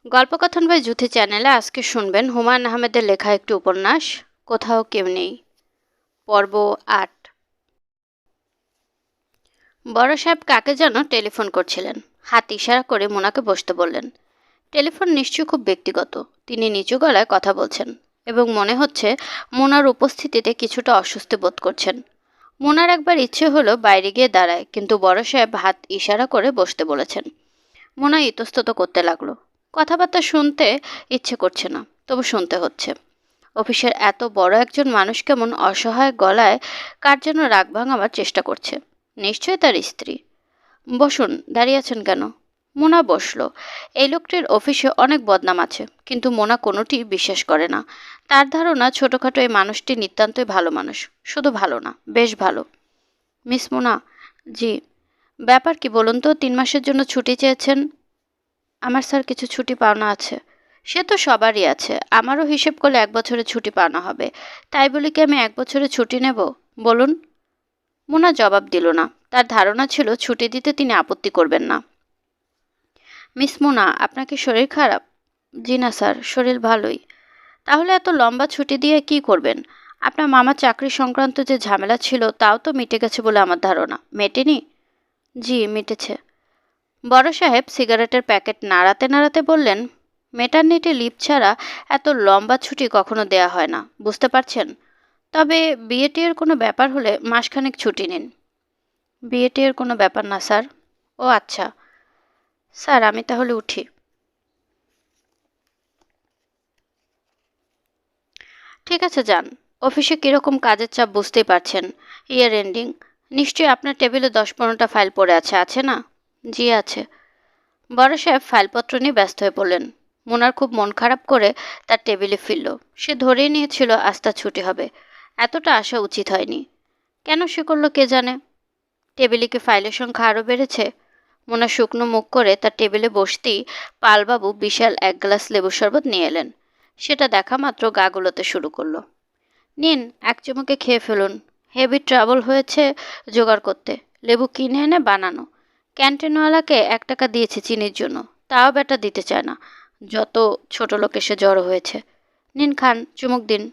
গল্পকথন by Juthi চ্যানেলে আজকে শুনবেন হুমায়ুন আহমেদের লেখা একটি উপন্যাস, কোথাও কেউ নেই, পর্ব ৮। বড় সাহেব কাকে যেন টেলিফোন করছিলেন। হাত ইশারা করে মোনাকে বসতে বললেন। টেলিফোন নিশ্চয়ই খুব ব্যক্তিগত। তিনি নিচু গলায় কথা বলছেন এবং মনে হচ্ছে মোনার উপস্থিতিতে কিছুটা অস্বস্তি বোধ করছেন। মোনার একবার ইচ্ছে হলো বাইরে গিয়ে দাঁড়ায়, কিন্তু বড় সাহেব হাত ইশারা করে বসতে বলেছেন। মোনা ইতস্তত করতে লাগলো। কথাবার্তা শুনতে ইচ্ছে করছে না, তবু শুনতে হচ্ছে। অফিসের এত বড় একজন মানুষ কেমন অসহায় গলায় কার যেন রাগ ভাঙাবার চেষ্টা করছে। নিশ্চয়ই তার স্ত্রী। বসুন, দাঁড়িয়ে আছেন কেন? মোনা বসলো। এই লোকটির অফিসে অনেক বদনাম আছে, কিন্তু মোনা কোনোটি বিশ্বাস করে না। তার ধারণা ছোটখাটো এই মানুষটি নিতান্তই ভালো মানুষ। শুধু ভালো না, বেশ ভালো। মিস মোনা। জি। ব্যাপার কি বলুন তো? 3 মাসের জন্য ছুটি চেয়েছেন। আমার স্যার কিছু ছুটি পাওনা আছে। সে তো সবারই আছে, আমারও হিসেব করলে 1 বছরের ছুটি পাওনা হবে। তাই বলি কি আমি 1 বছরের ছুটি নেব? বলুন। মোনা জবাব দিল না। তার ধারণা ছিল ছুটি দিতে তিনি আপত্তি করবেন না। মিস মোনা, আপনার কি শরীর খারাপ? জি না স্যার, শরীর ভালোই। তাহলে এত লম্বা ছুটি দিয়ে কি করবেন? আপনার মামার চাকরি সংক্রান্ত যে ঝামেলা ছিল তাও তো মিটে গেছে বলে আমার ধারণা। মেটেনি? জি, মিটেছে। বড় সাহেব সিগারেটের প্যাকেট নাড়াতে নাড়াতে বললেন, মেটার্নিটি লিভ ছাড়া এত লম্বা ছুটি কখনো দেয়া হয় না, বুঝতে পারছেন? তবে বিয়েটি এর কোনো ব্যাপার হলে মাসখানেক ছুটি নিন। বিয়েটি এর কোনো ব্যাপার না স্যার। ও আচ্ছা। স্যার, আমি তাহলে উঠি। ঠিক আছে, যান। অফিসে কীরকম কাজের চাপ বুঝতেই পারছেন। Year ending. নিশ্চয়ই আপনার টেবিলে 10-15টা ফাইল পড়ে আছে, আছে না? জি আছে। বড় সাহেব ফাইলপত্র নিয়ে ব্যস্ত হয়ে পড়লেন। মোনার খুব মন খারাপ করে তার টেবিলে ফিরল। সে ধরেই নিয়েছিল আজ তার ছুটি হবে। এতটা আশা উচিত হয়নি। কেন সে করলো কে জানে। টেবিলে কি ফাইলের সংখ্যা আরও বেড়েছে? মোনা শুকনো মুখ করে তার টেবিলে বসতেই পালবাবু বিশাল এক গ্লাস লেবুর শরবত নিয়ে এলেন। সেটা দেখা মাত্র গা গুলোতে শুরু করলো। নিন, এক চুমুকে খেয়ে ফেলুন। হেভি ট্রাবল হয়েছে জোগাড় করতে। লেবু কিনে এনে বানানো। ক্যান্টিনওয়ালাকে 1 টাকা দিয়েছে চিনির জন্য, তাও বেটা দিতে চায় না। যত ছোট লোক এসে জড়ো হয়েছে। নিন খান, চুমুক দিন।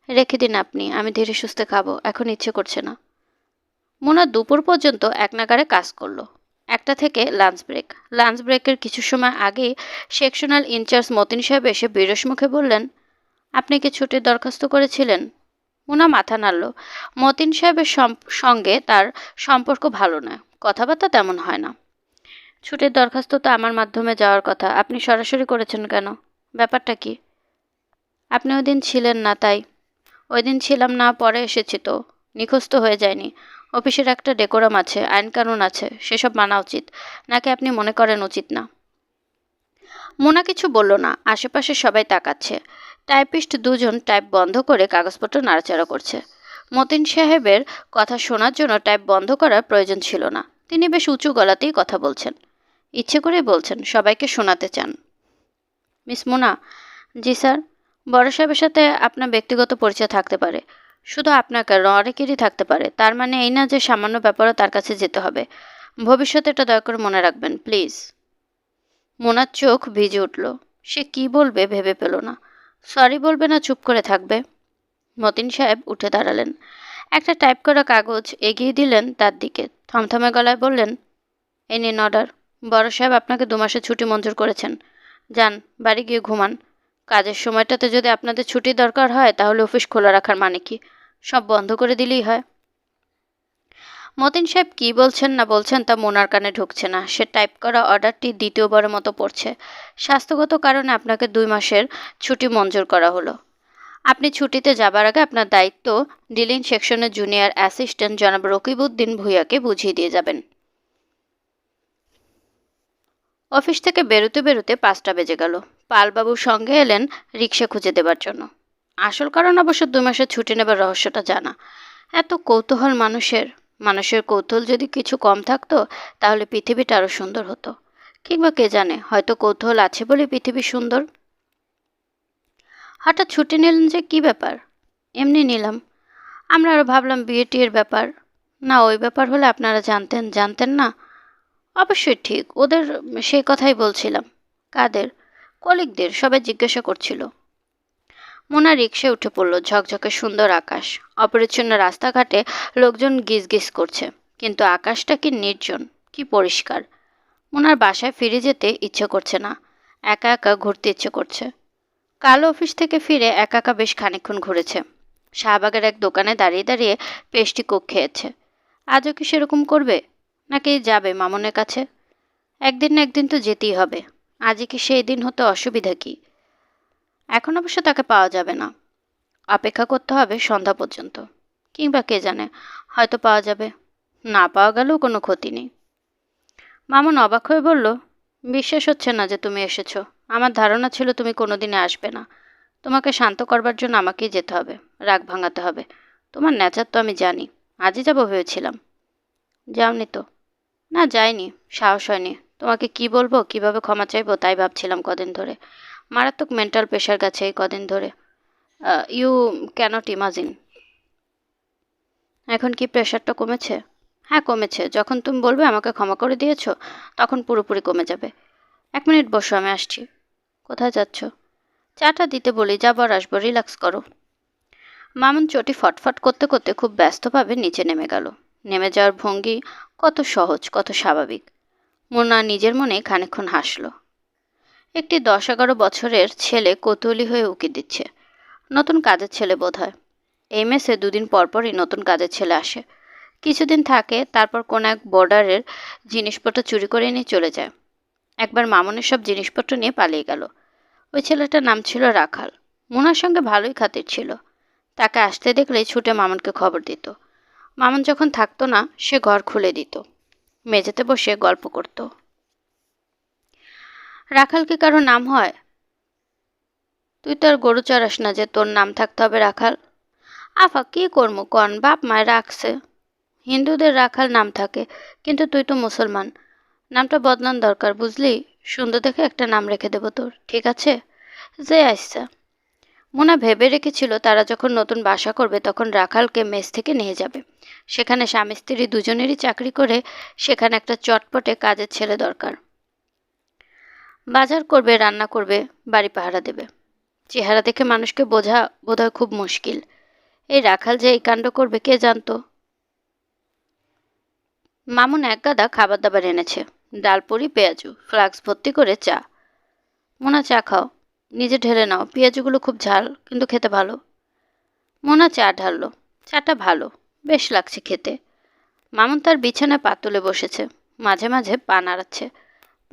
রেখে দিন আপনি, আমি ধীরে সুস্থে খাবো, এখন ইচ্ছে করছে না। মোনা দুপুর পর্যন্ত এক নাগাড়ে কাজ করলো। 1টা থেকে লাঞ্চ ব্রেক। লাঞ্চ ব্রেকের কিছু সময় আগেই সেকশনাল ইনচার্জ মতিন সাহেব এসে বিরস মুখে বললেন, আপনি কি ছুটির দরখাস্ত করেছিলেন? মোনা মাথা নাড়ল। মতিন সাহেবের সঙ্গে তার সম্পর্ক ভালো নয়, কথাবার্তা তেমন হয় না। ছুটির দরখাস্ত তো আমার মাধ্যমে যাওয়ার কথা, আপনি সরাসরি করেছেন কেন? ব্যাপারটা কি? আপনি ওই দিন ছিলেন না তাই। ওই দিন ছিলাম না, পরে এসেছি তো। নিখোঁজ তো হয়ে যায়নি। অফিসের একটা ডেকোরাম আছে, আইন কানুন আছে, সেসব মানা উচিত। নাকি আপনি মনে করেন উচিত না? মোনা কিছু বলল না। আশেপাশে সবাই তাকাচ্ছে। টাইপিস্ট দুজন টাইপ বন্ধ করে কাগজপত্র নাড়াচাড়া করছে। মতিন সাহেবের কথা শোনার জন্য টাইপ বন্ধ করার প্রয়োজন ছিল না। তিনি বেশ উঁচু গলাতেই কথা বলছেন। ইচ্ছে করেই বলছেন, সবাইকে শোনাতে চান। মিস মোনা। জি স্যার। বড় সাহেবের সাথে আপনার ব্যক্তিগত পরিচয় থাকতে পারে। শুধু আপনার কেন, অনেকেরই থাকতে পারে। তার মানে এই না যে সামান্য ব্যাপারও তার কাছে যেতে হবে। ভবিষ্যতে এটা দয়া করে মনে রাখবেন, প্লিজ। মোনার চোখ ভিজে উঠল। সে কি বলবে ভেবে পেল না। সরি বলবে না চুপ করে থাকবে? মতিন সাহেব উঠে দাঁড়ালেন। একটা টাইপ করা কাগজ এগিয়ে দিলেন তার দিকে। থমথমে গলায় বললেন, এই নিন অর্ডার। বড় সাহেব আপনাকে 2 মাসের ছুটি মঞ্জুর করেছেন। যান, বাড়ি গিয়ে ঘুমান। কাজের সময়টাতে যদি আপনাদের ছুটির দরকার হয় তাহলে অফিস খোলা রাখার মানে কি? সব বন্ধ করে দিলেই হয়। মতিন সাহেব কি বলছেন না বলছেন তা মোনার কানে ঢুকছে না। সে টাইপ করা অর্ডারটি দ্বিতীয়বারের মতো পড়ছে। স্বাস্থ্যগত কারণে আপনাকে 2 মাসের ছুটি মঞ্জুর করা হলো। আপনি ছুটিতে যাবার আগে আপনার দায়িত্ব ডিলিং সেকশনের জুনিয়র অ্যাসিস্ট্যান্ট জনাব রকিবউদ্দিন ভূঁইয়াকে বুঝিয়ে দিয়ে যাবেন। অফিস থেকে বেরোতে বেরোতে 5টা বেজে গেল। পালবাবুর সঙ্গে এলেন রিক্সা খুঁজে দেবার জন্য। আসল কারণ অবশ্য 2 মাসের ছুটি নেবার রহস্যটা জানা। এত কৌতূহল মানুষের। মানুষের কৌতূহল যদি কিছু কম থাকতো তাহলে পৃথিবীটা আরও সুন্দর হতো। কিংবা কে জানে, হয়তো কৌতূহল আছে বলেই পৃথিবী সুন্দর। হঠাৎ ছুটি নিলেন যে, কি ব্যাপার? এমনি নিলাম। আমরা আরও ভাবলাম বিয়ে টিয়ের ব্যাপার। না, ওই ব্যাপার হলে আপনারা জানতেন। জানতেন না? অবশ্যই ঠিক, ওদের সেই কথাই বলছিলাম। কাদের? কলিগদের, সবাই জিজ্ঞাসা করছিল। মোনা রিকশায় উঠে পড়ল। ঝকঝকে সুন্দর আকাশ, অপরিচ্ছন্ন রাস্তাঘাটে লোকজন গিজ গিজ করছে, কিন্তু আকাশটা কি নির্জন, কি পরিষ্কার। মোনার বাসায় ফিরে যেতে ইচ্ছে করছে না, একা একা ঘুরতে ইচ্ছে করছে। কাল অফিস থেকে ফিরে একা একা বেশ খানিকক্ষণ ঘুরেছে। শাহবাগের এক দোকানে দাঁড়িয়ে দাঁড়িয়ে পেস্টি কোক খেয়েছে। আজও কি সেরকম করবে, নাকি যাবে মামুনের কাছে? একদিন না একদিন তো যেতেই হবে। আজই কি সেই দিন হতে অসুবিধা কি? এখন অবশ্য তাকে পাওয়া যাবে না, অপেক্ষা করতে হবে সন্ধ্যা পর্যন্ত। কিংবা কে জানে, হয়তো পাওয়া যাবে। না পাওয়া গেলেও কোনো ক্ষতি নেই। মামুন অবাক হয়ে বলল, বিশ্বাস হচ্ছে না যে তুমি এসেছো। আমার ধারণা ছিল তুমি কোনোদিনে আসবে না। তোমাকে শান্ত করবার জন্য আমাকেই যেতে হবে, রাগ ভাঙাতে হবে। তোমার নেচার তো আমি জানি। আজই যাবো ভেবেছিলাম। যাওনি তো? না, যাইনি, সাহস হয়নি। তোমাকে কি বলবো, কিভাবে ক্ষমা চাইবো তাই ভাবছিলাম কদিন ধরে। মারাত্মক মেন্টাল প্রেশার গেছে এই কদিন ধরে। You can't imagine. এখন কি প্রেশারটা কমেছে? হ্যাঁ, কমেছে। যখন তুমি বলবে আমাকে ক্ষমা করে দিয়েছো, তখন পুরোপুরি কমে যাবে। 1 মিনিট বসো, আমি আসছি। কোথায় যাচ্ছ? চাটা দিতে বলি, যাবো আর আসবো, রিল্যাক্স করো। মামুন চটি ফটফট করতে করতে খুব ব্যস্তভাবে নিচে নেমে গেল। নেমে যাওয়ার ভঙ্গি কত সহজ, কত স্বাভাবিক। মোনা নিজের মনে খানিকক্ষণ হাসল। একটি 10-11 বছরের ছেলে কৌতূহলী হয়ে উকি দিচ্ছে। নতুন কাজের ছেলে বোধ হয়। এই মেসে 2 দিন পর পরই নতুন কাজের ছেলে আসে। কিছুদিন থাকে, তারপর কোন এক বর্ডারের জিনিসপত্র চুরি করে নিয়ে চলে যায়। একবার মামুনের সব জিনিসপত্র নিয়ে পালিয়ে গেল। ওই ছেলেটার নাম ছিল রাখাল। মোনার সঙ্গে ভালোই খাতির ছিল। তাকে আসতে দেখলেই ছুটে মামুনকে খবর দিত। মামুন যখন থাকতো না, সে ঘর খুলে দিত, মেঝেতে বসে গল্প করত। রাখাল কি কারো নাম হয়? তুই তো আর গরু চড়াস না যে তোর নাম থাকতে হবে রাখাল। আফা, কি করবো কন, বাপ মায় রাখছে। হিন্দুদের রাখাল নাম থাকে, কিন্তু তুই তো মুসলমান। নামটা বদলান দরকার, বুঝলি? সুন্দর দেখে একটা নাম রেখে দেবো তোর, ঠিক আছে? যে আচ্ছা। মোনা ভেবে রেখেছিল তারা যখন নতুন বাসা করবে তখন রাখালকে মেস থেকে নিয়ে যাবে। সেখানে স্বামী স্ত্রী দুজনেরই চাকরি করে, সেখানে একটা চটপটে কাজের ছেলে দরকার। বাজার করবে, রান্না করবে, বাড়ি পাহারা দেবে। চেহারা দেখে মানুষকে বোঝা বোধহয় খুব মুশকিল। এই রাখাল যে এই কাণ্ড করবে কে জানতো। মামুন এক গাদা খাবার দাবার এনেছে। ডাল, পুরি, পেঁয়াজু, ফ্লাক্স ভর্তি করে চা। মোনা, চা খাও, নিজে ঢেলে নাও। পেঁয়াজুগুলো খুব ঝাল, কিন্তু খেতে ভালো। মোনা চা ঢাললো। চাটা ভালো, বেশ লাগছে খেতে। মামুন তার বিছানায় পা তুলে বসেছে। মাঝে মাঝে পা নাড়াচ্ছে।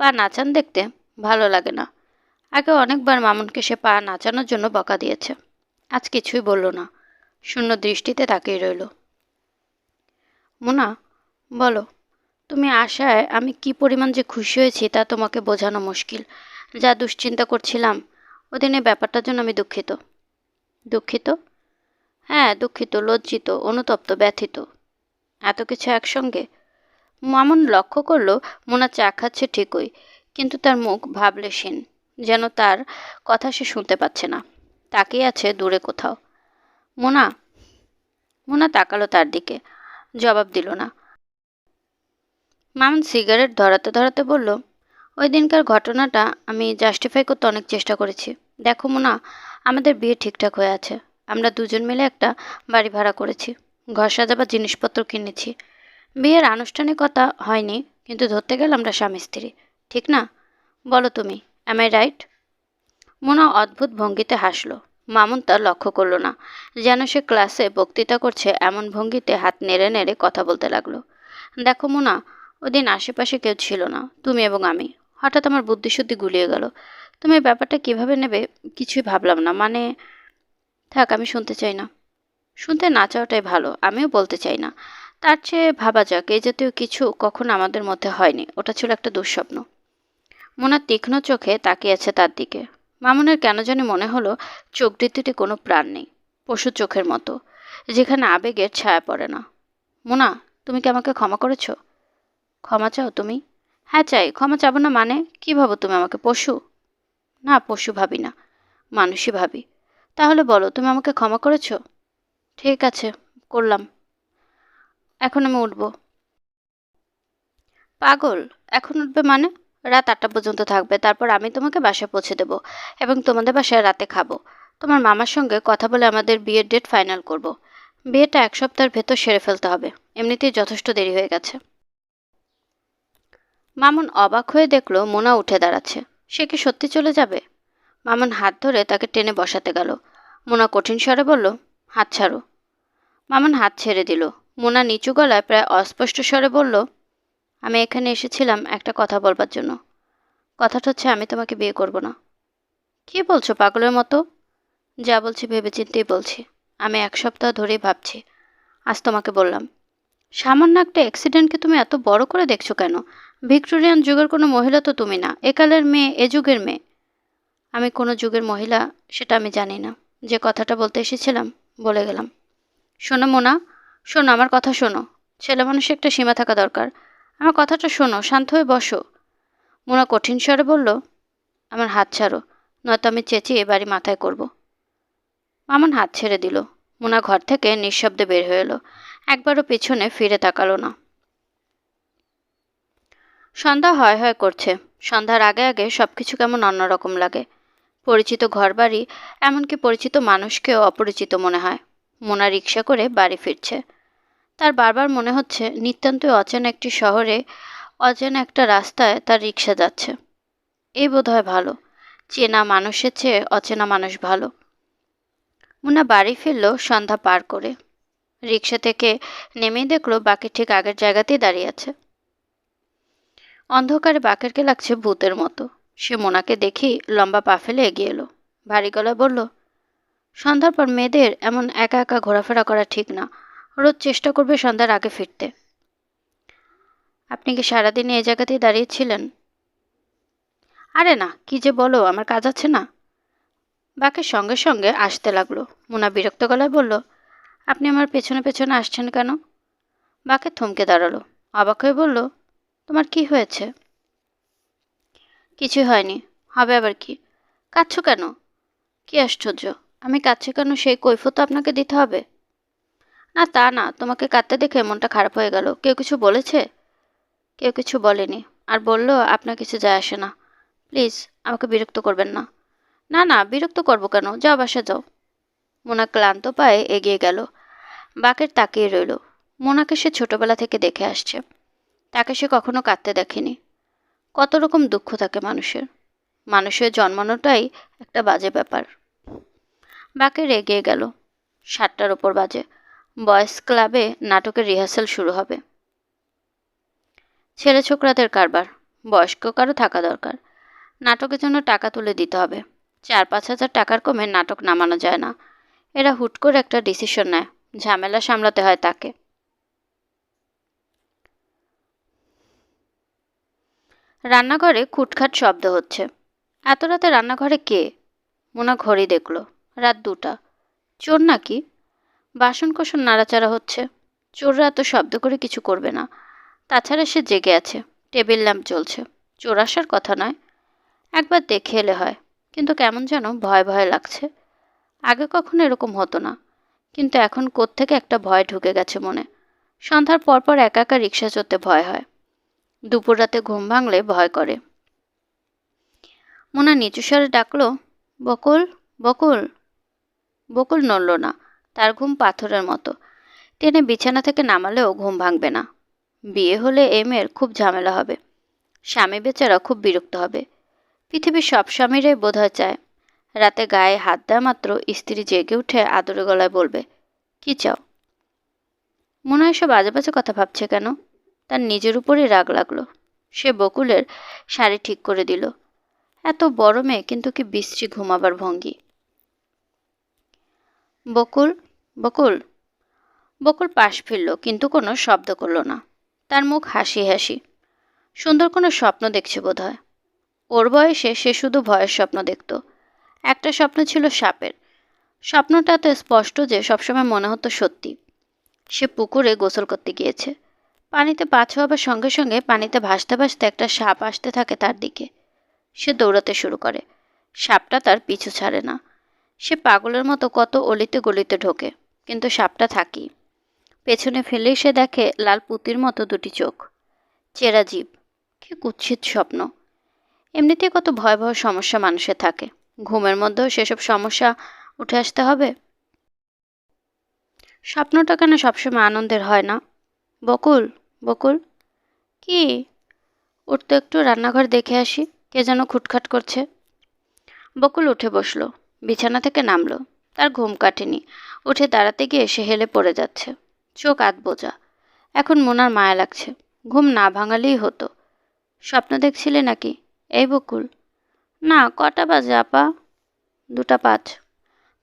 পা নাচান দেখতে ভালো লাগে না। আগে অনেকবার মামুনকে সে পা নাচানোর জন্য বকা দিয়েছে। আজ কিছুই বলল না, শূন্য দৃষ্টিতে তাকিয়ে রইল। মোনা, বলো, তুমি আসায় আমি কি পরিমাণ যে খুশি হয়েছি তা তোমাকে বোঝানো মুশকিল। যা দুশ্চিন্তা করছিলাম ওদিন, এই ব্যাপারটার জন্য আমি দুঃখিত। দুঃখিত? হ্যাঁ, দুঃখিত, লজ্জিত, অনুতপ্ত, ব্যথিত, এত কিছু একসঙ্গে। মামুন লক্ষ্য করল মোনা চা খাচ্ছে ঠিকই, কিন্তু তার মুখ ভাবলেশীন, যেন তার কথা সে শুনতে পাচ্ছে না। তাকিয়ে আছে দূরে কোথাও। মোনা। মোনা তাকালো তার দিকে, জবাব দিল না। মামুন সিগারেট ধরাতে ধরাতে বলল, ওই দিনকার ঘটনাটা আমি জাস্টিফাই করতে অনেক চেষ্টা করেছি। দেখো মোনা, আমাদের বিয়ে ঠিকঠাক হয়ে আছে। আমরা দুজন মিলে একটা বাড়ি ভাড়া করেছি, ঘর সাজাবার জিনিসপত্র কিনেছি। বিয়ের আনুষ্ঠানিকতা হয়নি, কিন্তু ধরতে গেলে আমরা স্বামী স্ত্রী, ঠিক না? বলো তুমি, অ্যাম আই রাইট? মোনা অদ্ভুত ভঙ্গিতে হাসলো। মামুন তা লক্ষ্য করল না, যেন সে ক্লাসে বক্তৃতা করছে এমন ভঙ্গিতে হাত নেড়ে নেড়ে কথা বলতে লাগলো। দেখো মোনা, ওদিন আশেপাশে কেউ ছিল না, তুমি এবং আমি। হঠাৎ আমার বুদ্ধিশুদ্ধি গুলিয়ে গেল। তুমি এই ব্যাপারটা কিভাবে নেবে কিছুই ভাবলাম না। মানে, থাক, আমি শুনতে চাই না। শুনতে না চাওয়াটাই ভালো, আমিও বলতে চাই না। তার চেয়ে ভাবা যাক, এই জাতীয় কিছু কখনো আমাদের মধ্যে হয়নি, ওটা ছিল একটা দুঃস্বপ্ন। মোনা তীক্ষ্ণ চোখে তাকিয়ে আছে তার দিকে। মামুনের কেন জানি মনে হলো চোখ দুটিতে কোনো প্রাণ নেই, পশু চোখের মতো, যেখানে আবেগের ছায়া পড়ে না। মোনা, তুমি কি আমাকে ক্ষমা করেছো? ক্ষমা চাও তুমি? হ্যাঁ চাই। ক্ষমা চাবো না মানে? কি ভাবো তুমি আমাকে, পশু? না, পশু ভাবি না, মানুষই ভাবি। তাহলে বলো, তুমি আমাকে ক্ষমা করেছো? ঠিক আছে, করলাম। এখন আমি উঠবো। পাগল, এখন উঠবে মানে? রাত 8টা পর্যন্ত থাকবে, তারপর আমি তোমাকে বাসায় পৌঁছে দেবো এবং তোমাদের বাসায় রাতে খাবো। তোমার মামার সঙ্গে কথা বলে আমাদের বিয়ের ডেট ফাইনাল করব। বিয়েটা 1 সপ্তাহের ভেতর সেরে ফেলতে হবে, এমনিতেই যথেষ্ট দেরি হয়ে গেছে। মামুন অবাক হয়ে দেখল মোনা উঠে দাঁড়াচ্ছে। সে কি সত্যি চলে যাবে? মামুন হাত ধরে তাকে টেনে বসাতে গেল। মোনা কঠিন স্বরে বলল, হাত ছাড়ো। মামুন হাত ছেড়ে দিল। মোনা নিচু গলায় প্রায় অস্পষ্ট স্বরে বলল, আমি এখানে এসেছিলাম একটা কথা বলবার জন্য। কথাটা হচ্ছে আমি তোমাকে বিয়ে করব না। কি বলছো পাগলের মতো? যা বলছি ভেবেচিন্তেই বলছি। আমি 1 সপ্তাহ ধরেই ভাবছি, আজ তোমাকে বললাম। সামান্য একটা অ্যাক্সিডেন্টকে তুমি এত বড় করে দেখছো কেন? ভিক্টোরিয়ান যুগের কোনো মহিলা তো তুমি না, একালের মেয়ে, এ যুগের মেয়ে। আমি কোনো যুগের মহিলা সেটা আমি জানি না। যে কথাটা বলতে এসেছিলাম বলে গেলাম। শোনো মোনা, শোনো, আমার কথা শোনো। ছেলে মানুষের একটা সীমা থাকা দরকার। আমার কথাটা শোনো, শান্ত হয়ে বসো। মোনা কঠিন স্বরে বলল, আমার হাত ছাড়ো, নয়তো আমি চেঁচিয়ে বাড়ি মাথায় করব। মামুন হাত ছেড়ে দিল। মোনা ঘর থেকে নিঃশব্দে বের হয়ে এলো। একবারও পিছনে ফিরে তাকালো না। সন্ধ্যা হয় হয় করছে। সন্ধ্যার আগে আগে সবকিছু কেমন অন্যরকম লাগে। পরিচিত ঘরবাড়ি, এমনকি পরিচিত মানুষকেও অপরিচিত মনে হয়। মোনা রিক্সা করে বাড়ি ফিরছে। তার বারবার মনে হচ্ছে নিতান্তই অচেনা একটি শহরে, অচেনা একটা রাস্তায় তার রিক্সা যাচ্ছে। এই বোধহয় ভালো। চেনা মানুষের চেয়ে অচেনা মানুষ ভালো। মোনা বাড়ি ফিরল সন্ধ্যা পার করে। রিক্সা থেকে নেমেই দেখলো বাকি ঠিক আগের জায়গাতেই দাঁড়িয়ে আছে। অন্ধকারে বাকেরকে লাগছে ভূতের মতো। সে মোনাকে দেখি লম্বা পা ফেলে এগিয়ে এলো। ভারী গলায় বলল, সন্ধ্যার পর মেয়েদের এমন একা একা ঘোরাফেরা করা ঠিক না। রোজ চেষ্টা করবে সন্ধ্যার আগে ফিরতে। আপনি কি সারাদিন এই জায়গাতেই দাঁড়িয়েছিলেন? আরে না, কি যে বলো, আমার কাজ আছে না। বাকের সঙ্গে সঙ্গে আসতে লাগলো। মোনা বিরক্ত গলায় বলল, আপনি আমার পেছনে পেছনে আসছেন কেন? বাকে থমকে দাঁড়ালো। অবাক হয়ে বলল, তোমার কি হয়েছে? কিছুই হয়নি, হবে আবার কি? কাঁদছো কেন? কি আশ্চর্য, আমি কাঁদছি কেন সেই কৈফিয়ত আপনাকে দিতে হবে? না তা না, তোমাকে কাঁদতে দেখে মনটা খারাপ হয়ে গেল। কেউ কিছু বলেছে? কেউ কিছু বলেনি। আর বললো আপনার কিছু যায় আসে না। প্লিজ আমাকে বিরক্ত করবেন না। না না, বিরক্ত করবো কেন? যাও, বাসা যাও। মোনা ক্লান্ত পায়ে এগিয়ে গেল। বাকের তাকিয়ে রইল। মোনাকে সে ছোটবেলা থেকে দেখে আসছে। তাকে সে কখনো কাঁদতে দেখেনি। কত রকম দুঃখ থাকে মানুষের। মানুষের জন্মানোটাই একটা বাজে ব্যাপার। বাকের এগিয়ে গেল। 7টার ওপর বাজে। বয়েজ ক্লাবে নাটকের রিহার্সাল শুরু হবে। ছেলে ছোকরাদের কারবার। বয়স্ক কারো থাকা দরকার। নাটকের জন্য টাকা তুলে দিতে হবে। 4-5 হাজার টাকার কমে নাটক নামানো যায় না। এরা হুট করে একটা ডিসিশন নেয়। ঝামেলা সামলাতে হয় তাকে। রান্নাঘরে খুটখাট শব্দ হচ্ছে। এত রাতে রান্নাঘরে কে? মোনা ঘড়ি দেখল। রাত 2টা। চোর নাকি? বাসনকোসন নাড়াচাড়া হচ্ছে। চোররা এত শব্দ করে কিছু করবে না। তাছাড়া সে জেগে আছে। টেবিল ল্যাম্প জ্বলছে। চোর আসার কথা নয়। একবার দেখে এলে হয়। কিন্তু কেমন যেন ভয় ভয় লাগছে। আগে কখনো এরকম হতো না। কিন্তু এখন কোত্থেকে একটা ভয় ঢুকে গেছে মনে। সন্ধ্যার পরপর একা একা রিক্সা চড়তে ভয় হয়। দুপুর রাতে ঘুম ভাঙলে ভয় করে। মোনা নিচু স্বরে ডাকলো, বকুল, বকুল। বকুল নড়ল না। তার ঘুম পাথরের মতো। টেনে বিছানা থেকে নামালেও ঘুম ভাঙবে না। বিয়ে হলে এই মেয়ের খুব ঝামেলা হবে। স্বামী বেচারা খুব বিরক্ত হবে। পৃথিবীর সব স্বামীরাই বোধহয় চায় রাতে গায়ে হাত দেওয়া মাত্র স্ত্রী জেগে উঠে আদরে গলায় বলবে, কি চাও? মনে হয় সব বাজে বাজে কথা ভাবছে কেন? তার নিজের উপরই রাগ লাগলো। সে বকুলের শাড়ি ঠিক করে দিল। এত বড় মেয়ে, কিন্তু কি বিশ্রী ঘুমাবার ভঙ্গি। বকুল, বকুল। বকুল পাশ ফিরল, কিন্তু কোনো শব্দ করল না। তার মুখ হাসি হাসি। সুন্দর কোনো স্বপ্ন দেখছে বোধহয়। ওর বয়সে সে শুধু ভয়ের স্বপ্ন দেখত। একটা স্বপ্ন ছিল সাপের। স্বপ্নটা এত স্পষ্ট যে সবসময় মনে হতো সত্যি। সে পুকুরে গোসল করতে গিয়েছে। পানিতে পা ছোঁয়াবার সঙ্গে সঙ্গে পানিতে ভাসতে ভাসতে একটা সাপ আসতে থাকে তার দিকে। সে দৌড়াতে শুরু করে। সাপটা তার পিছু ছাড়ে না। সে পাগলের মতো কত অলিতে গলিতে ঢোকে, কিন্তু সাপটা থাকি। পেছনে ফেলেই সে দেখে লাল পুঁতির মতো দুটি চোখ, চেরা জিভ। কি কুৎসিত স্বপ্ন। এমনিতেই কত ভয়াবহ সমস্যা মানুষের থাকে, ঘুমের মধ্যেও সেসব সমস্যা উঠে আসতে হবে? স্বপ্নটা কেন সবসময় আনন্দের হয় না? বকুল, বকুল, কি? উঠতে একটু রান্নাঘর দেখে আসি, কে যেন খুটখাট করছে। বকুল উঠে বসলো, বিছানা থেকে নামলো। তার ঘুম কাটেনি। উঠে দাঁড়াতে গিয়ে সে হেলে পড়ে যাচ্ছে, চোখ আধ বোঝা। এখন মোনার মায়া লাগছে, ঘুম না ভাঙালেই হতো। স্বপ্ন দেখছিলে নাকি? এই বকুল। না, কটা বাজে আপা? 2টা 5।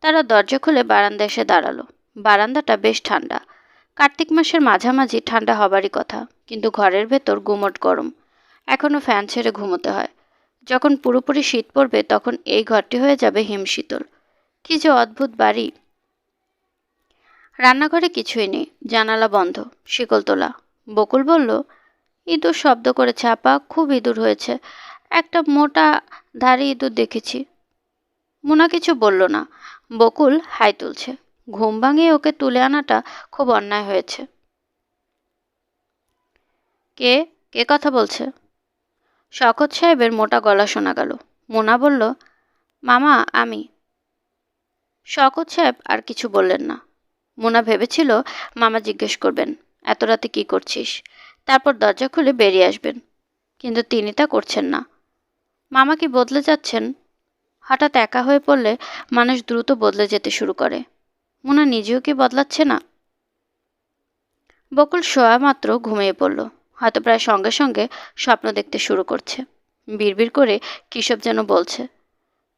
তারা দরজা খুলে বারান্দায় এসে দাঁড়ালো। বারান্দাটা বেশ ঠান্ডা। কার্তিক মাসের মাঝামাঝি ঠান্ডা হবারই কথা, কিন্তু ঘরের ভেতর গুমোট গরম। এখনো ফ্যান ছেড়ে ঘুমোতে হয়। যখন পুরোপুরি শীত পড়বে তখন এই ঘরটি হয়ে যাবে হিমশীতল। কি যে অদ্ভুত বাড়ি। রান্নাঘরে কিছুই নেই, জানালা বন্ধ, শিকল তোলা। বকুল বলল, ইঁদুর শব্দ করেছে আপা, খুব ইঁদুর হয়েছে। একটা মোটা ধারে ইঁদুর দেখেছি। মোনা কিছু বলল না। বকুল হাই তুলছে। ঘুম ভাঙিয়ে ওকে তুলে আনাটা খুব অন্যায় হয়েছে। কে কে কথা বলছে? শওকত সাহেবের মোটা গলা শোনা গেল। মোনা বলল, মামা আমি। শওকত সাহেব আর কিছু বললেন না। মোনা ভেবেছিল মামা জিজ্ঞেস করবেন, এত রাতে কি করছিস, তারপর দরজা খুলে বেরিয়ে আসবেন, কিন্তু তিনি তা করছেন না। মামা কি বদলে যাচ্ছেন? হঠাৎ একা হয়ে পড়লে মানুষ দ্রুত বদলে যেতে শুরু করে। মোনা নিজেও কি বদলাচ্ছে না? বকুল শোয়া মাত্র ঘুমিয়ে পড়ল। হয়তো প্রায় সঙ্গে সঙ্গে স্বপ্ন দেখতে শুরু করছে। বিড়বিড় করে কিসব যেন বলছে।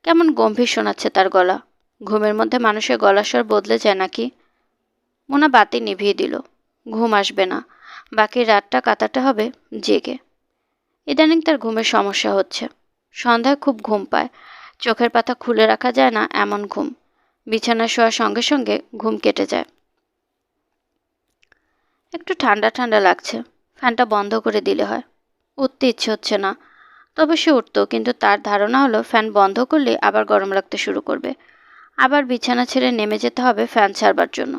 কেমন গম্ভীর শোনাচ্ছে তার গলা। ঘুমের মধ্যে মানুষের গলার স্বর বদলে যায় নাকি? মোনা বাতি নিভিয়ে দিল। ঘুম আসবে না, বাকি রাতটা কাটাতে হবে জেগে। ইদানিং তার ঘুমের সমস্যা হচ্ছে। সন্ধ্যায় খুব ঘুম পায়। চোখের পাতা খুলে রাখা যায় না এমন ঘুম। বিছানায় শোয়ার সঙ্গে সঙ্গে ঘুম কেটে যায়। একটু ঠান্ডা ঠান্ডা লাগছে, ফ্যানটা বন্ধ করে দিলে হয়। উঠতে ইচ্ছে হচ্ছে না। তবে সে উঠত, কিন্তু তার ধারণা হলো ফ্যান বন্ধ করলে আবার গরম লাগতে শুরু করবে। আবার বিছানা ছেড়ে নেমে যেতে হবে ফ্যান ছাড়বার জন্য।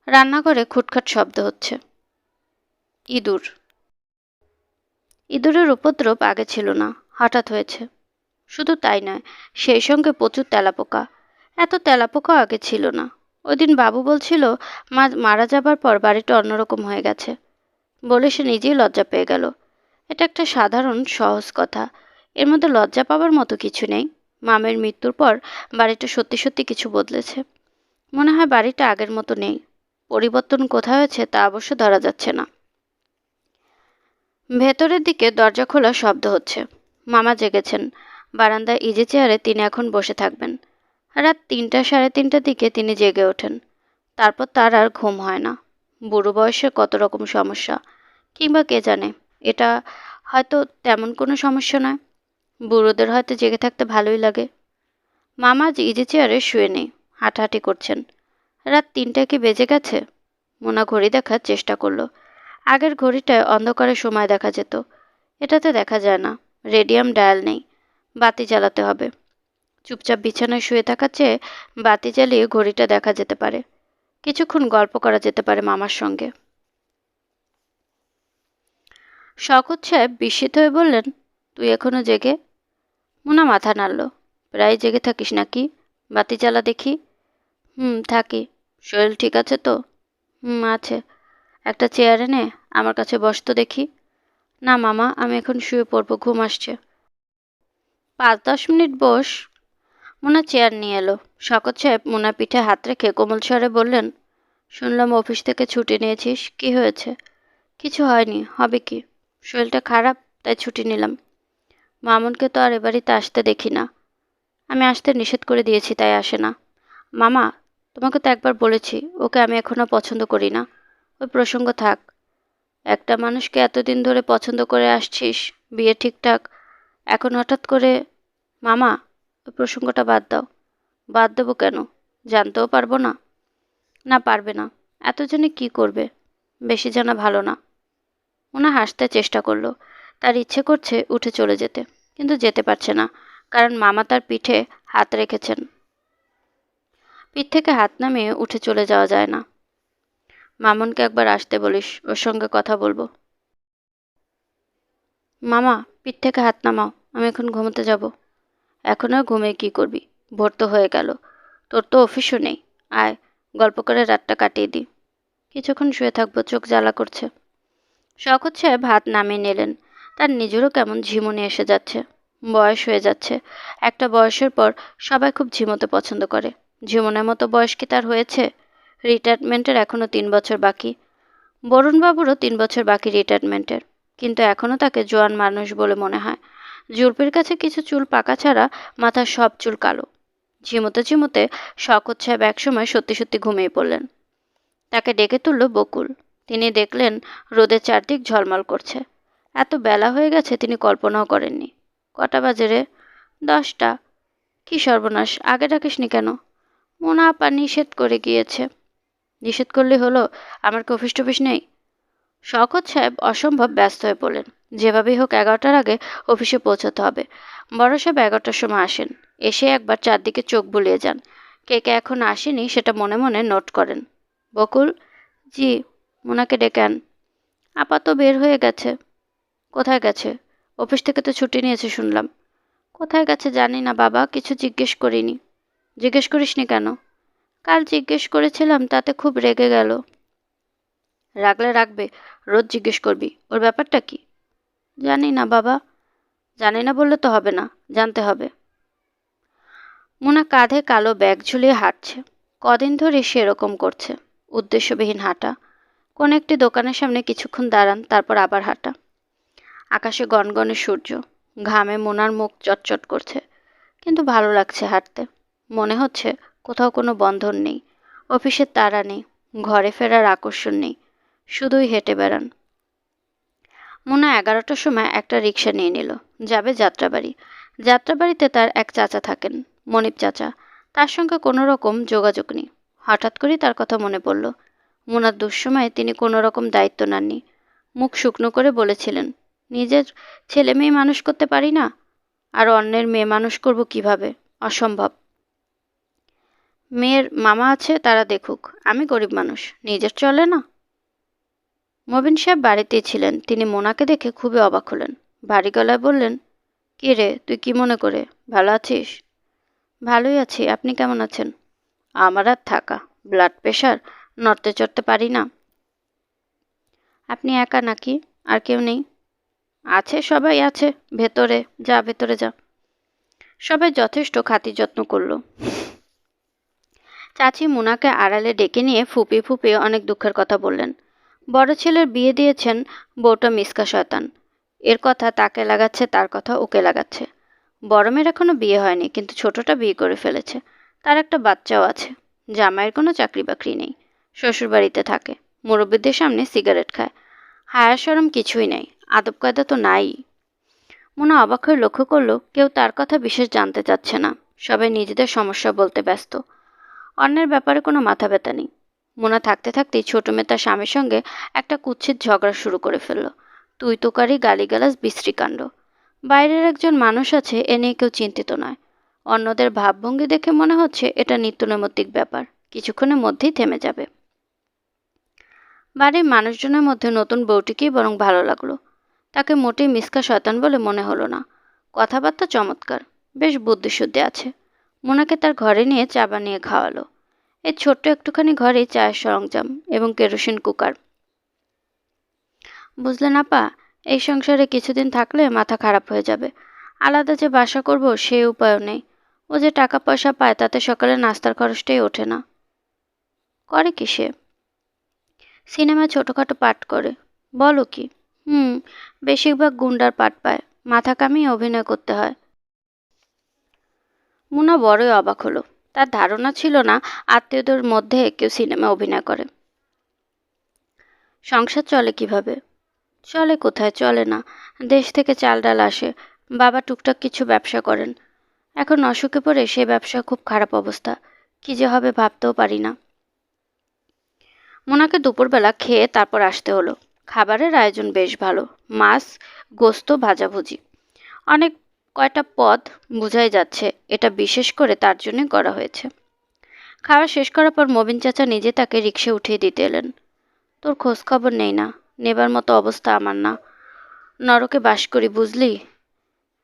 রান্নাঘরে খুটখাট শব্দ হচ্ছে। ইঁদুর। ইঁদুরের উপদ্রব আগে ছিল না, হঠাৎ হয়েছে। শুধু তাই নয়, সেই সঙ্গে প্রচুর তেলাপোকা। এত তেলাপোকা আগে ছিল না। ওইদিন বাবু বলছিল মা মারা যাবার পর বাড়িটা অন্যরকম হয়ে গেছে। বলে সে নিজেই লজ্জা পেয়ে গেল। এটা একটা সাধারণ সহজ কথা, এর মধ্যে লজ্জা পাবার মতো কিছু নেই। মামের মৃত্যুর পর বাড়িটা সত্যি সত্যি কিছু বদলেছে। মনে হয় বাড়িটা আগের মতো নেই। পরিবর্তন কোথায় হয়েছে তা অবশ্য ধরা যাচ্ছে না। ভেতরের দিকে দরজা খোলার শব্দ হচ্ছে। মামা জেগেছেন। বারান্দায় ইজি চেয়ারে তিনি এখন বসে থাকবেন। রাত 3টা 3:30টার দিকে তিনি জেগে ওঠেন। তারপর তার আর ঘুম হয় না। বুড়ো বয়সে কত রকম সমস্যা, কিংবা কে জানে, এটা হয়তো তেমন কোনো সমস্যা নয়। বুড়োদের হয়তো জেগে থাকতে ভালোই লাগে। মামা আজ ইজি চেয়ারে শুয়ে নেই, হাঁটাহাঁটি করছেন। রাত 3টা কি বেজে গেছে? মোনা ঘড়ি দেখার চেষ্টা করলো। আগের ঘড়িটায় অন্ধকারে সময় দেখা যেত। এটাতে দেখা যায় না। রেডিয়াম ডায়াল নেই। বাতি জ্বালাতে হবে। চুপচাপ বিছানায় শুয়ে থাকার চেয়ে বাতি জ্বালিয়ে ঘড়িটা দেখা যেতে পারে। কিছুক্ষণ গল্প করা যেতে পারে মামার সঙ্গে। শওকত সাহেব বিস্মিত হয়ে বললেন, তুই এখনো জেগে? মোনা মাথা নাড়ল। প্রায় জেগে থাকিস নাকি? বাতি জ্বালা দেখি। থাকি। শরীর ঠিক আছে তো? আছে। একটা চেয়ার এনে আমার কাছে বস তো দেখি। না মামা, আমি এখন শুয়ে পড়বো, ঘুম আসছে। 5-10 মিনিট বস। মোনা চেয়ার নিয়ে এলো। শওকত সাহেব মোনার পিঠে হাত রেখে কোমল স্বরে বললেন, শুনলাম অফিস থেকে ছুটি নিয়েছিস, কি হয়েছে? কিছু হয়নি, হবে কি? শরীরটা খারাপ, তাই ছুটি নিলাম। মামুনকে তো আর এ বাড়িতে আসতে দেখি না। আমি আসতে নিষেধ করে দিয়েছি, তাই আসে না। মামা, তোমাকে তো একবার বলেছি ওকে আমি এখনো পছন্দ করি না। ওই প্রসঙ্গ থাক। একটা মানুষকে এতদিন ধরে পছন্দ করে আসছিস, বিয়ে ঠিকঠাক, এখন হঠাৎ করে। মামা, ওই প্রসঙ্গটা বাদ দাও। বাদ দেবো কেন? জানতেও পারবো না? না, পারবে না। এত জেনে কী করবে? বেশি জানা ভালো না। ওনা হাসতে চেষ্টা করলো। তার ইচ্ছে করছে উঠে চলে যেতে, কিন্তু যেতে পারছে না, কারণ মামা তার পিঠে হাত রেখেছেন। পিঠ থেকে হাত নামিয়ে উঠে চলে যাওয়া যায় না। মামুনকে একবার আসতে বলিস, ওর সঙ্গে কথা বলবো। মামা, পিঠ থেকে হাত নামাও, আমি এখন ঘুমোতে যাব। এখন আর ঘুমিয়ে কী করবি? ভোর তো হয়ে গেল, তোর তো অফিসও নেই। আয়, গল্প করে রাতটা কাটিয়ে দিই। কিছুক্ষণ শুয়ে থাকবো, চোখ জ্বালা করছে। শওকত সাহেব ভাত নামিয়ে নিলেন। তার নিজেরও কেমন ঝিমুনি এসে যাচ্ছে। বয়স হয়ে যাচ্ছে। একটা বয়সের পর সবাই খুব ঝিমোতে পছন্দ করে। ঝিমনের মতো বয়স কি তার হয়েছে? রিটায়ারমেন্টের এখনো 3 বছর বাকি। বরুণবাবুরও 3 বছর বাকি রিটায়ারমেন্টের, কিন্তু এখনও তাকে জোয়ান মানুষ বলে মনে হয়। জুলপির কাছে কিছু চুল পাকা ছাড়া মাথার সব চুল কালো। ঝিমোতে ঝিমোতে শওকত সাহেব একসময় সত্যি সত্যি ঘুমিয়ে পড়লেন। তাকে ডেকে তুলল বকুল। তিনি দেখলেন রোদের চারদিক ঝলমল করছে। এত বেলা হয়ে গেছে তিনি কল্পনাও করেননি। কটা বাজে রে? 10টা। কি সর্বনাশ, আগে ডাকিসনি কেন? মোনা আপা নিষেধ করে গিয়েছে। নিষেধ করলে হলো, আমার কি অফিস টফিস নেই? শওকত সাহেব অসম্ভব ব্যস্ত হয়ে পড়লেন। যেভাবেই হোক 11টার আগে অফিসে পৌঁছতে হবে। বড় সাহেব 11টার সময় আসেন। এসে একবার চারদিকে চোখ বুলিয়ে যান। কে কে এখন আসেনি সেটা মনে মনে নোট করেন। বকুল, জি। মোনাকে ডেকে আন। আপা তো বের হয়ে গেছে। কোথায় গেছে? অফিস থেকে তো ছুটি নিয়েছে শুনলাম। কোথায় গেছে জানি না বাবা, কিছু জিজ্ঞেস করিনি। জিজ্ঞেস করিসনি কেন? কাল জিজ্ঞেস করেছিলাম, তাতে খুব রেগে গেল। রাগলে রাখবে, রোজ জিজ্ঞেস করবি। ওর ব্যাপারটা কি? জানি না বাবা। জানি না বললে তো হবে না, জানতে হবে। মোনা কাঁধে কালো ব্যাগ ঝুলিয়ে হাঁটছে। কদিন ধরে সে এরকম করছে, উদ্দেশ্যবিহীন হাঁটা। কোন একটি দোকানের সামনে কিছুক্ষণ দাঁড়ান, তারপর আবার হাঁটা। আকাশে গনগনে সূর্য। ঘামে মোনার মুখ চটচট করছে, কিন্তু ভালো লাগছে হাঁটতে। মনে হচ্ছে কোথাও কোনো বন্ধন নেই, অফিসের তাড়া নেই, ঘরে ফেরার আকর্ষণ নেই, শুধুই হেঁটে বেড়ান। মোনা 11টার সময় একটা রিক্সা নিয়ে নিল, যাবে যাত্রাবাড়ি। যাত্রাবাড়িতে তার এক চাচা থাকেন, মনিব চাচা। তার সঙ্গে কোনো রকম যোগাযোগ নেই। হঠাৎ করেই তার কথা মনে পড়ল। মোনার দুঃসময়ে তিনি কোনো রকম দায়িত্ব নেননি। মুখ শুকনো করে বলেছিলেন, নিজের ছেলে মেয়ে মানুষ করতে পারি না, আর অন্যের মেয়ে মানুষ করব কিভাবে? অসম্ভব। মেয়ের মামা আছে, তারা দেখুক। আমি গরিব মানুষ, নিজের চলে না। মবিন সাহেব বাড়িতেই ছিলেন। তিনি মোনাকে দেখে খুবই অবাক হলেন। ভারী গলায় বললেন, কি রে, তুই কি মনে করে? ভালো আছিস? ভালোই আছি, আপনি কেমন আছেন? আমার আর থাকা, ব্লাড প্রেশার, নড়তে চড়তে পারি না। আপনি একা নাকি আর কেউ নেই? আছে, সবাই আছে ভেতরে। যা, ভেতরে যা। সবাই যথেষ্ট খাতির যত্ন করল। চাচি মোনাকে আড়ালে ডেকে নিয়ে ফুপিয়ে ফুপিয়ে অনেক দুঃখের কথা বললেন। বড় ছেলের বিয়ে দিয়েছেন, বউটা মিসকা শয়তান। এর কথা তাকে লাগাচ্ছে, তার কথা ওকে লাগাচ্ছে। বড় মেয়ের এখনো বিয়ে হয়নি, কিন্তু ছোটটা বিয়ে করে ফেলেছে। তার একটা বাচ্চাও আছে। জামাইয়ের কোনো চাকরি বাকরি নেই, শ্বশুরবাড়িতে থাকে, মুরব্বীদের সামনে সিগারেট খায়। হায়া শরম কিছুই নেই, আদব কায়দা তো নাই। মোনা অবাক হয়ে লক্ষ্য করল, কেউ তার কথা বিশেষ জানতে চাচ্ছে না। সবাই নিজেদের সমস্যা বলতে ব্যস্ত। অন্যের ব্যাপারে কোনো মাথা ব্যথা নেই। মোনা থাকতে থাকতেই ছোট মেয়ে তার স্বামীর সঙ্গে একটা কুৎসিত ঝগড়া শুরু করে ফেলল। তুই তোকারি, গালিগালাজ, বিশ্রীকাণ্ড। বাইরের একজন মানুষ আছে, এ নিয়ে কেউ চিন্তিত নয়। অন্যদের ভাবভঙ্গি দেখে মনে হচ্ছে এটা নিত্যনৈমিত্তিক ব্যাপার, কিছুক্ষণের মধ্যেই থেমে যাবে। বাড়ির মানুষজনের মধ্যে নতুন বউটিকেই বরং ভালো লাগলো। তাকে মোটেই মিসকা শয়তান বলে মনে হলো না। কথাবার্তা চমৎকার, বেশ বুদ্ধিশুদ্ধি আছে। মোনাকে তার ঘরে নিয়ে চা বানিয়ে খাওয়ালো। এই ছোট্ট একটুখানি ঘরেই চায়ের সরঞ্জাম এবং কেরোসিন কুকার। বুঝলেন আপা, এই সংসারে কিছুদিন থাকলে মাথা খারাপ হয়ে যাবে। আলাদা যে বাসা করব সে উপায়ও নেই। ও যে টাকা পয়সা পায় তাতে সকালে নাস্তার খরচটাই ওঠে না। করে কি সে? সিনেমায় ছোটোখাটো পাঠ করে। বলো কি? হুম, বেশিরভাগ গুন্ডার পাঠ পায়, মাথা কামিয়ে অভিনয় করতে হয়। মুনা বড়ই অবাক হলো। তার ধারণা ছিল না আত্মীয়দের মধ্যে কেউ সিনেমা অভিনয় করে। সংসার চলে কিভাবে? চলে কোথায়, চলে না। দেশ থেকে চাল ডাল আসে। বাবা টুকটাক কিছু ব্যবসা করেন। এখন অসুখে পড়ে সে ব্যবসা খুব খারাপ অবস্থা। কি যে হবে ভাবতেও পারি না। মোনাকে দুপুরবেলা খেয়ে তারপর আসতে হলো। খাবারের আয়োজন বেশ ভালো। মাছ, গোস্ত, ভাজাভুজি, অনেক কয়টা পদ। বোঝাই যাচ্ছে এটা বিশেষ করে তার জন্য করা হয়েছে। খাওয়া শেষ করার পর মবিন চাচা নিজে তাকে রিক্সে উঠিয়ে দিতে এলেন। তোর খোঁজ খবর নেই না, নেবার মতো অবস্থা আমার না। নরকে বাস করি বুঝলি।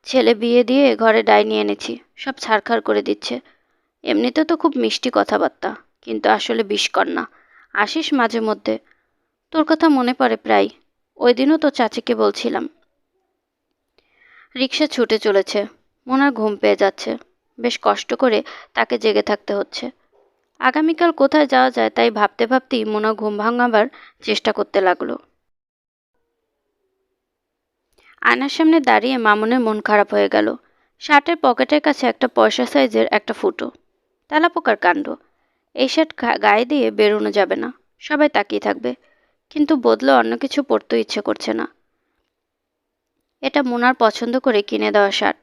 ছেলে বিয়ে দিয়ে ঘরে ডাইনি এনেছি, সব ছারখার করে দিচ্ছে। এমনিতে তো খুব মিষ্টি কথাবার্তা, কিন্তু আসলে বিষকন্যা। আসিস মাঝে মধ্যে, তোর কথা মনে পড়ে প্রায়। ওই দিনও তো চাচিকে বলছিলাম। রিক্সা ছুটে চলেছে। মোনার ঘুম পেয়ে যাচ্ছে। বেশ কষ্ট করে তাকে জেগে থাকতে হচ্ছে। আগামীকাল কোথায় যাওয়া যায় তাই ভাবতে ভাবতেই মোনা ঘুম ভাঙাবার চেষ্টা করতে লাগলো। আয়নার সামনে দাঁড়িয়ে মামুনের মন খারাপ হয়ে গেল। শার্টের পকেটের কাছে একটা পয়সা সাইজের একটা ফুটো। তেলাপোকার কাণ্ড। এই শার্ট গায়ে দিয়ে বেরোনো যাবে না, সবাই তাকিয়ে থাকবে। কিন্তু বদলে অন্য কিছু পরতে ইচ্ছে করছে না। এটা মোনার পছন্দ করে কিনে দেওয়া শার্ট।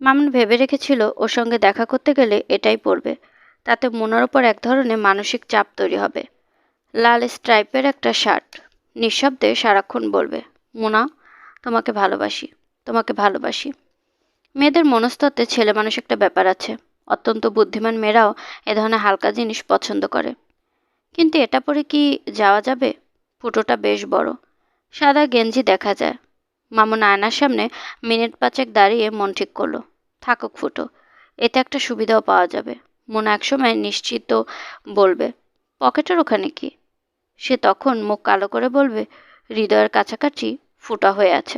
মামুন ভেবে রেখেছিল ওর সঙ্গে দেখা করতে গেলে এটাই পরবে। তাতে মোনার ওপর এক ধরনের মানসিক চাপ তৈরি হবে। লাল স্ট্রাইপের একটা শার্ট। নিঃশব্দে সারাক্ষণ বলবে, মোনা, তোমাকে ভালোবাসি, তোমাকে ভালোবাসি। মেয়েদের মনস্তত্ত্বে ছেলে মানুষ একটা ব্যাপার আছে। অত্যন্ত বুদ্ধিমান মেয়েরাও এ ধরনের হালকা জিনিস পছন্দ করে। কিন্তু এটা পরে কি যাওয়া যাবে? ফুটোটা বেশ বড়। সাদা গেঞ্জি দেখা যায়। মামুন আয়নার সামনে মিনিট পাঁচেক দাঁড়িয়ে মন ঠিক করলো, থাকুক ফুটো, এতে একটা সুবিধাও পাওয়া যাবে। মোনা একসময় নিশ্চিত বলবে, পকেটের ওখানে কি? সে তখন মুখ কালো করে বলবে, হৃদয়ের কাছাকাছি ফুটা হয়ে আছে।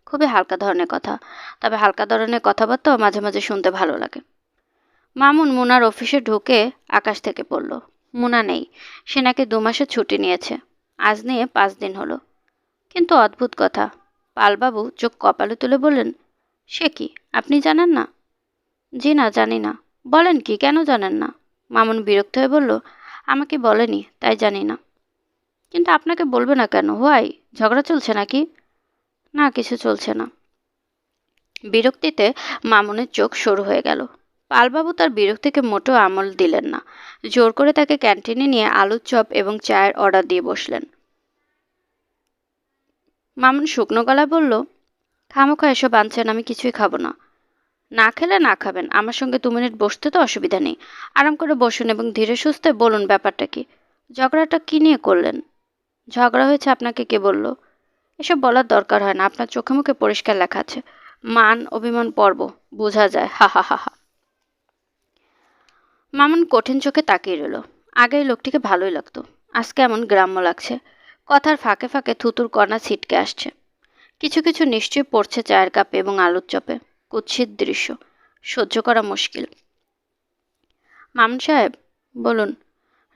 খুবই হালকা ধরনের কথা, তবে হালকা ধরনের কথাবার্তাও মাঝে মাঝে শুনতে ভালো লাগে। মামুন মুনার অফিসে ঢুকে আকাশ থেকে পড়ল। মুনা নেই। সে নাকি 2 মাসের ছুটি নিয়েছে। আজ নিয়ে 5 দিন হলো। কিন্তু অদ্ভুত কথা, পালবাবু চোখ কপালে তুলে বললেন, সে কি, আপনি জানেন না? জি না, জানি না। বলেন কি, কেন জানেন না? মামুন বিরক্ত হয়ে বলল, আমাকে বলেনি তাই জানি না। কিন্তু আপনাকে বলবে না কেন? হোয়াই, ঝগড়া চলছে নাকি? না, কিছু চলছে না। বিরক্তিতে মামুনের চোখ সরু হয়ে গেল। পালবাবু তার বিরক্তিকে মোটেও আমল দিলেন না। জোর করে তাকে ক্যান্টিনে নিয়ে আলুর চপ এবং চায়ের অর্ডার দিয়ে বসলেন। মামুন শুকনো গলায় বলল, খামোখা এসব আনছেন, আমি কিছুই খাবো না। না খেলে না খাবেন, আমার সঙ্গে 2 মিনিট বসতে তো অসুবিধা নেই। আরাম করে বসুন এবং ধীরে সুস্থে বলুন ব্যাপারটা কি। ঝগড়াটা কি নিয়ে করলেন? ঝগড়া হয়েছে আপনাকে কে বলল? এসব বলার দরকার হয় না, আপনার চোখে মুখে পরিষ্কার লেখা আছে, মান অভিমান পর্ব, বোঝা যায়। হা হা হা হা। মামুন কঠিন চোখে তাকিয়ে রইল। আগে এই লোকটিকে ভালোই লাগতো, আজকে এমন গ্রাম্য লাগছে। কথার ফাঁকে ফাঁকে থুতুর কণা ছিটকে আসছে। কিছু কিছু নিশ্চয়ই পড়ছে চায়ের কাপে এবং আলুর চপে। কুৎসিত দৃশ্য, সহ্য করা মুশকিল। মামুন সাহেব, বলুন।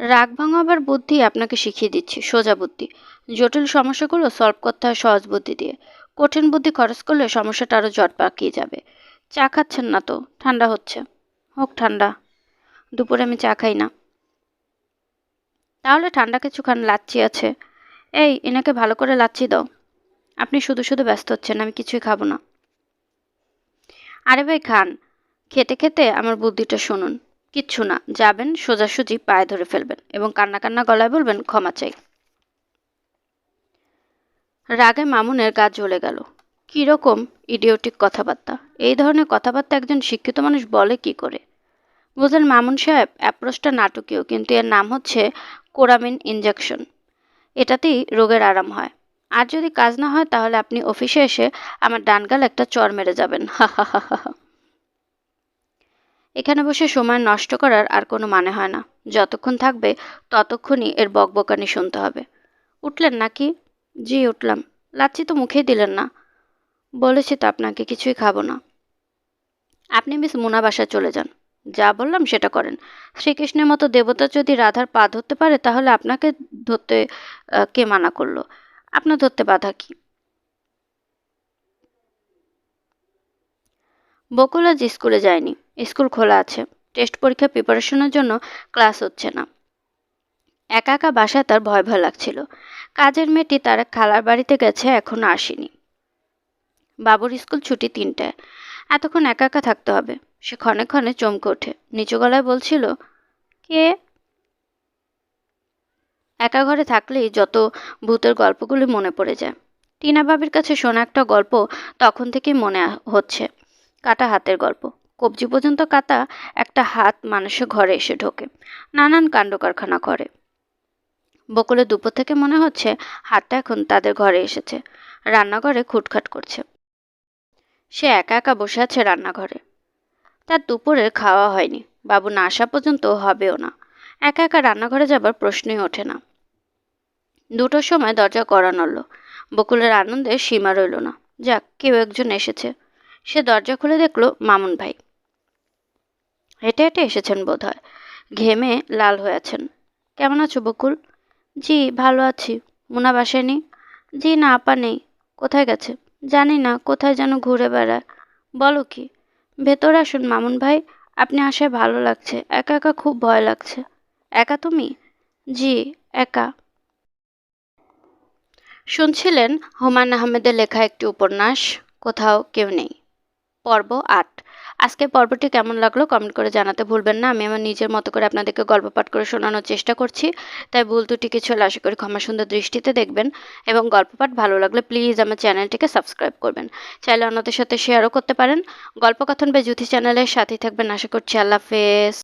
রাগ ভাঙাবার বুদ্ধি আপনাকে শিখিয়ে দিচ্ছি, সোজা বুদ্ধি। জটিল সমস্যাগুলো সলভ করতে হয় সহজ বুদ্ধি দিয়ে। কঠিন বুদ্ধি খরচ করলে সমস্যাটা আরও জট পাকিয়ে যাবে। চা খাচ্ছেন না তো? ঠান্ডা হচ্ছে। হোক ঠান্ডা, দুপুরে আমি চা খাই না। তাহলে ঠান্ডা কিছু খান, লাচ্ছি আছে। এই, এনাকে ভালো করে লাচ্ছি দাও। আপনি শুধু শুধু ব্যস্ত হচ্ছেন, আমি কিছুই খাবো না। আরে ভাই খান। খেতে খেতে আমার বুদ্ধিটা শুনুন। কিচ্ছু না, যাবেন সোজাসুজি পায়ে ধরে ফেলবেন এবং কান্না কান্না গলায় বলবেন, ক্ষমা চাই। রাগে মামুনের গা জ্বলে গেল। কিরকম ইডিওটিক কথাবার্তা! এই ধরনের কথাবার্তা একজন শিক্ষিত মানুষ বলে কি করে? বুঝলেন মামুন সাহেব, অ্যাপ্রোচটা নাটকীয়, কিন্তু এর নাম হচ্ছে কোরামিন ইনজেকশন। এটাতেই রোগের আরাম হয়। আর যদি কাজ না হয় তাহলে আপনি অফিসে এসে আমার ডান গালে একটা চড় মেরে যাবেন। হা হা হা হা। এখানে বসে সময় নষ্ট করার আর কোনো মানে হয় না। যতক্ষণ থাকবে ততক্ষণই এর বকবকানি শুনতে হবে। উঠলেন নাকি? জি উঠলাম। লাচ্ছি তো মুখেই দিলেন না। বলেছি তো আপনাকে কিছুই খাবো না। আপনি মিস মুনা বাসায় চলে যান। যা বললাম সেটা করেন। শ্রীকৃষ্ণের মতো দেবতা যদি রাধার পা ধরতে পারে তাহলে আপনাকে ধরতে কে মানা করলো? আপনার ধরতে বাধা কি? বকুল আজ স্কুলে যায়নি। স্কুল খোলা আছে। টেস্ট পরীক্ষার প্রিপারেশনের জন্য ক্লাস হচ্ছে না। একা একা বাসায় তার ভয় ভয় লাগছিল। কাজের মেয়েটি তার এক খালার বাড়িতে গেছে, এখনো আসেনি। বাবুর স্কুল ছুটি 3টায়। এতক্ষণ একা একা থাকতে হবে। সে ক্ষণে ক্ষণে চমকে ওঠে, নিচু গলায় বলছিল, কে? একা ঘরে থাকলেই যত ভূতের গল্পগুলি মনে পড়ে যায়। টিনা ভাবির কাছে শোনা একটা গল্প তখন থেকেই মনে হচ্ছে। কাটা হাতের গল্প। কবজি পর্যন্ত কাটা একটা হাত মানুষের ঘরে এসে ঢোকে, নানান কাণ্ড কারখানা করে। বকুলের দুপুর থেকে মনে হচ্ছে হাতটা এখন তাদের ঘরে এসেছে, রান্নাঘরে খুটখাট করছে। সে একা একা বসে আছে রান্নাঘরে। তার দুপুরের খাওয়া হয়নি, বাবু না আসা পর্যন্ত হবেও না। একা একা রান্নাঘরে যাবার প্রশ্নই ওঠে না। 2টোর সময় দরজা কড়া নড়ল। বকুলের আনন্দে সীমা রইল না। যাক, কেউ একজন এসেছে। সে দরজা খুলে দেখল মামুন ভাই হেঁটে হেঁটে এসেছেন বোধহয়। ঘেমে লাল হয়ে আছেন। কেমন আছো বকুল? জি ভালো আছি। মুনা বাসায় নেই? জি না, আপা নেই। কোথায় গেছে? জানি না, কোথায় যেন ঘুরে বেড়ায়। বলো কি? ভেতরে আসুন মামুন ভাই, আপনি আসায় ভালো লাগছে, একা একা খুব ভয় লাগছে। একা তুমি? জি একা। শুনছিলেন হুমায়ুন আহমেদের লেখা একটি উপন্যাস, কোথাও কেউ নেই, পর্ব 8। আজকের পর্বটি কেমন লাগলো কমেন্ট করে জানাতে ভুলবেন না। আমি আমার নিজের মতো করে আপনাদেরকে গল্প পাঠ করে শোনানোর চেষ্টা করছি, তাই ভুল ত্রুটি কিছু হলে আশা করি ক্ষমা সুন্দর দৃষ্টিতে দেখবেন। এবং গল্প পাঠ ভালো লাগলে প্লিজ আমার চ্যানেলটিকে সাবস্ক্রাইব করবেন। চাইলে অন্যদের সাথে শেয়ারও করতে পারেন। গল্পকথন বা জুথি চ্যানেলের সাথেই থাকবেন আশা করছি। আল্লাহ হাফেজ।